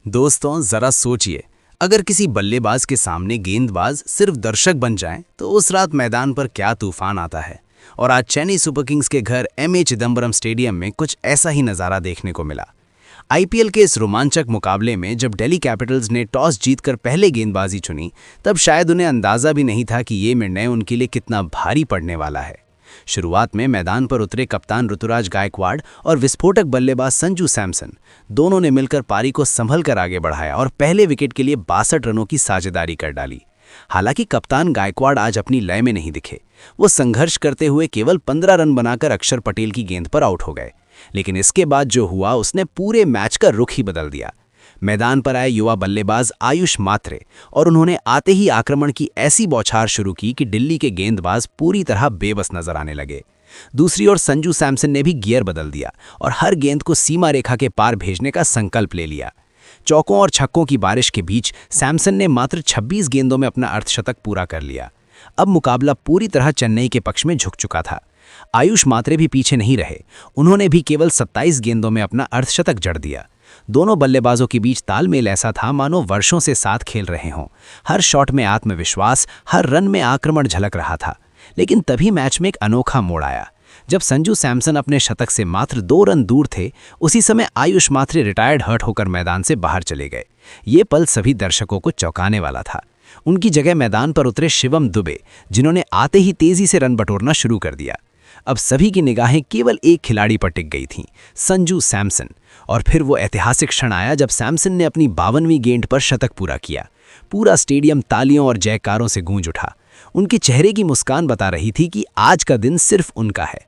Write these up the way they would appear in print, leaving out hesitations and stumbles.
दोस्तों जरा सोचिए, अगर किसी बल्लेबाज के सामने गेंदबाज सिर्फ दर्शक बन जाएं तो उस रात मैदान पर क्या तूफान आता है। और आज चेन्नई सुपर किंग्स के घर एमए चिदंबरम स्टेडियम में कुछ ऐसा ही नज़ारा देखने को मिला। आईपीएल के इस रोमांचक मुकाबले में जब दिल्ली कैपिटल्स ने टॉस जीतकर पहले गेंदबाजी चुनी, तब शायद उन्हें अंदाज़ा भी नहीं था कि ये निर्णय उनके लिए कितना भारी पड़ने वाला है। शुरुआत में मैदान पर उतरे कप्तान ऋतुराज गायकवाड़ और विस्फोटक बल्लेबाज संजू सैमसन दोनों ने मिलकर पारी को संभल कर आगे बढ़ाया और पहले विकेट के लिए 62 रनों की साझेदारी कर डाली। हालांकि कप्तान गायकवाड़ आज अपनी लय में नहीं दिखे। वो संघर्ष करते हुए केवल 15 रन बनाकर अक्षर पटेल की गेंद पर आउट हो गए। लेकिन इसके बाद जो हुआ उसने पूरे मैच का रुख ही बदल दिया। मैदान पर आए युवा बल्लेबाज आयुष मात्रे और उन्होंने आते ही आक्रमण की ऐसी बौछार शुरू की कि दिल्ली के गेंदबाज पूरी तरह बेबस नजर आने लगे। दूसरी ओर संजू सैमसन ने भी गियर बदल दिया और हर गेंद को सीमा रेखा के पार भेजने का संकल्प ले लिया। चौकों और छक्कों की बारिश के बीच सैमसन ने मात्र 26 गेंदों में अपना अर्धशतक पूरा कर लिया। अब मुकाबला पूरी तरह चेन्नई के पक्ष में झुक चुका था। आयुष मात्रे भी पीछे नहीं रहे। उन्होंने भी केवल 27 गेंदों में अपना अर्धशतक जड़ दिया। दोनों बल्लेबाजों के बीच तालमेल ऐसा था मानो वर्षों से साथ खेल रहे हों। हर शॉट में आत्मविश्वास, हर रन में आक्रमण झलक रहा था। लेकिन तभी मैच में एक अनोखा मोड़ आया। जब संजू सैमसन अपने शतक से मात्र 2 रन दूर थे, उसी समय आयुष मात्रे रिटायर्ड हर्ट होकर मैदान से बाहर चले गए। ये पल सभी दर्शकों को चौंकाने वाला था। उनकी जगह मैदान पर उतरे शिवम दुबे, जिन्होंने आते ही तेजी से रन बटोरना शुरू कर दिया। अब सभी की निगाहें केवल एक खिलाड़ी पर टिक गई थीं, संजू सैमसन। और फिर वो ऐतिहासिक क्षण आया जब सैमसन ने अपनी 52वीं गेंद पर शतक पूरा किया। पूरा स्टेडियम तालियों और जयकारों से गूंज उठा। उनके चेहरे की मुस्कान बता रही थी कि आज का दिन सिर्फ उनका है।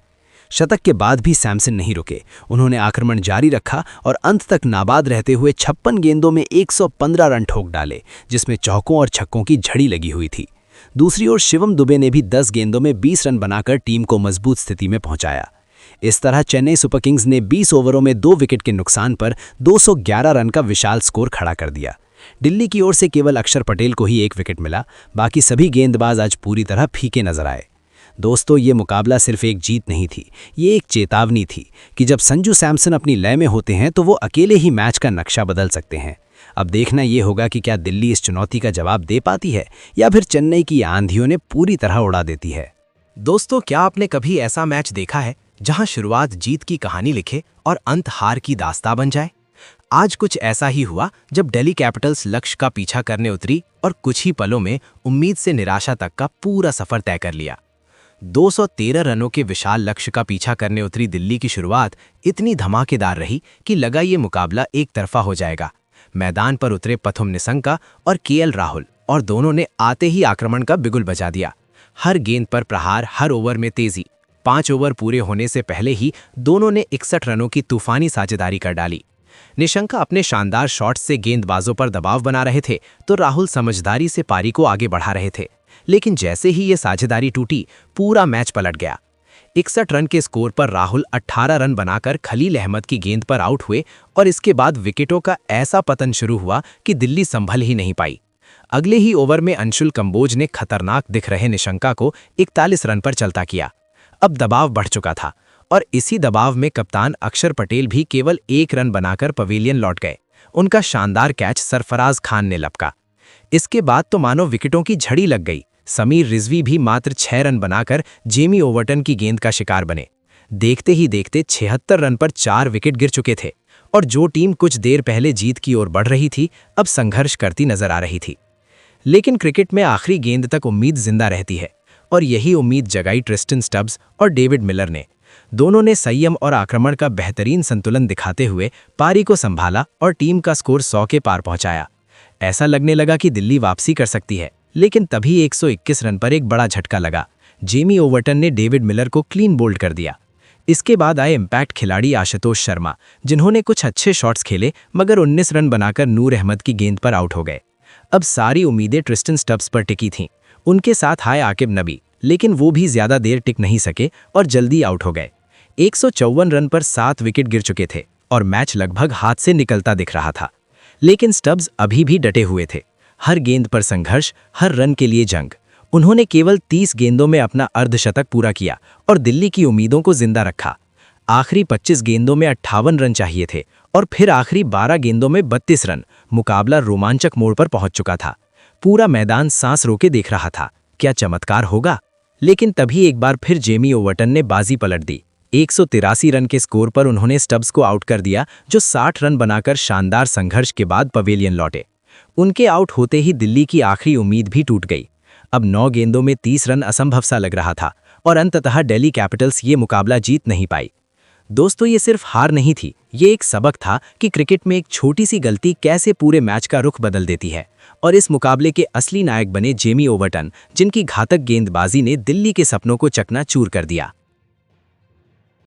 शतक के बाद भी सैमसन नहीं रुके। उन्होंने आक्रमण जारी रखा और अंत तक नाबाद रहते हुए 56 गेंदों में 115 रन ठोक डाले, जिसमें चौकों और छक्कों की झड़ी लगी हुई थी। दूसरी ओर शिवम दुबे ने भी 10 गेंदों में 20 रन बनाकर टीम को मजबूत स्थिति में पहुंचाया। इस तरह चेन्नई सुपर किंग्स ने 20 ओवरों में 2 विकेट के नुकसान पर 211 रन का विशाल स्कोर खड़ा कर दिया। दिल्ली की ओर से केवल अक्षर पटेल को ही 1 विकेट मिला। बाकी सभी गेंदबाज आज पूरी तरह फीके नजर आए। दोस्तों, ये मुकाबला सिर्फ एक जीत नहीं थी, ये एक चेतावनी थी कि जब संजू सैमसन अपनी लय में होते हैं तो वो अकेले ही मैच का नक्शा बदल सकते हैं। अब देखना ये होगा कि क्या दिल्ली इस चुनौती का जवाब दे पाती है या फिर चेन्नई की आंधियों ने पूरी तरह उड़ा देती है। दोस्तों, क्या आपने कभी ऐसा मैच देखा है जहां शुरुआत जीत की कहानी लिखे और अंत हार की दास्तां बन जाए? आज कुछ ऐसा ही हुआ जब दिल्ली कैपिटल्स लक्ष्य का पीछा करने उतरी और कुछ ही पलों में उम्मीद से निराशा तक का पूरा सफर तय कर लिया। 213 रनों के विशाल लक्ष्य का पीछा करने उतरी दिल्ली की शुरुआत इतनी धमाकेदार रही कि लगा ये मुकाबला एक तरफा हो जाएगा। मैदान पर उतरे पथुम निसंका और केएल राहुल और दोनों ने आते ही आक्रमण का बिगुल बजा दिया। हर गेंद पर प्रहार, हर ओवर में तेजी। 5 ओवर पूरे होने से पहले ही दोनों ने 61 रनों की तूफानी साझेदारी कर डाली। निशंका अपने शानदार शॉट्स से गेंदबाजों पर दबाव बना रहे थे तो राहुल समझदारी से पारी को आगे बढ़ा रहे थे। लेकिन जैसे ही ये साझेदारी टूटी, पूरा मैच पलट गया। 61 रन के स्कोर पर राहुल 18 रन बनाकर खलील अहमद की गेंद पर आउट हुए और इसके बाद विकेटों का ऐसा पतन शुरू हुआ कि दिल्ली संभल ही नहीं पाई। अगले ही ओवर में अंशुल कंबोज ने खतरनाक दिख रहे निशंका को 41 रन पर चलता किया। अब दबाव बढ़ चुका था और इसी दबाव में कप्तान अक्षर पटेल भी केवल 1 रन बनाकर पवेलियन लौट गए। उनका शानदार कैच सरफराज खान ने लपका। इसके बाद तो मानो विकेटों की झड़ी लग गई। समीर रिजवी भी मात्र 6 रन बनाकर जेमी ओवर्टन की गेंद का शिकार बने। देखते ही देखते 76 रन पर 4 विकेट गिर चुके थे और जो टीम कुछ देर पहले जीत की ओर बढ़ रही थी, अब संघर्ष करती नजर आ रही थी। लेकिन क्रिकेट में आखिरी गेंद तक उम्मीद जिंदा रहती है और यही उम्मीद जगाई ट्रिस्टन स्टब्स और डेविड मिलर ने। दोनों ने संयम और आक्रमण का बेहतरीन संतुलन दिखाते हुए पारी को संभाला और टीम का स्कोर 100 के पार पहुंचाया। ऐसा लगने लगा कि दिल्ली वापसी कर सकती है, लेकिन तभी 121 रन पर एक बड़ा झटका लगा। जेमी ओवर्टन ने डेविड मिलर को क्लीन बोल्ड कर दिया। इसके बाद आए इम्पैक्ट खिलाड़ी आशुतोष शर्मा, जिन्होंने कुछ अच्छे शॉट्स खेले मगर 19 रन बनाकर नूर अहमद की गेंद पर आउट हो गए। अब सारी उम्मीदें ट्रिस्टन स्टब्स पर टिकी थीं। उनके साथ आए आकिब नबी, लेकिन वो भी ज्यादा देर टिक नहीं सके और जल्दी आउट हो गए। 154 रन पर 7 विकेट गिर चुके थे और मैच लगभग हाथ से निकलता दिख रहा था। लेकिन स्टब्स अभी भी डटे हुए थे। हर गेंद पर संघर्ष, हर रन के लिए जंग। उन्होंने केवल 30 गेंदों में अपना अर्धशतक पूरा किया और दिल्ली की उम्मीदों को जिंदा रखा। आखिरी 25 गेंदों में 58 रन चाहिए थे और फिर आखिरी 12 गेंदों में 32 रन, मुकाबला रोमांचक मोड़ पर पहुंच चुका था। पूरा मैदान सांस रोके देख रहा था, क्या चमत्कार होगा। लेकिन तभी एक बार फिर जेमी ओवर्टन ने बाजी पलट दी। 183 रन के स्कोर पर उन्होंने स्टब्स को आउट कर दिया, जो 60 रन बनाकर शानदार संघर्ष के बाद पवेलियन लौटे। उनके आउट होते ही दिल्ली की आखिरी उम्मीद भी टूट गई। अब 9 गेंदों में 30 रन असंभव सा लग रहा था और अंततः दिल्ली कैपिटल्स ये मुकाबला जीत नहीं पाई। दोस्तों, ये सिर्फ हार नहीं थी, ये एक सबक था कि क्रिकेट में एक छोटी सी गलती कैसे पूरे मैच का रुख बदल देती है। और इस मुकाबले के असली नायक बने जेमी ओवर्टन, जिनकी घातक गेंदबाजी ने दिल्ली के सपनों को चकनाचूर कर दिया।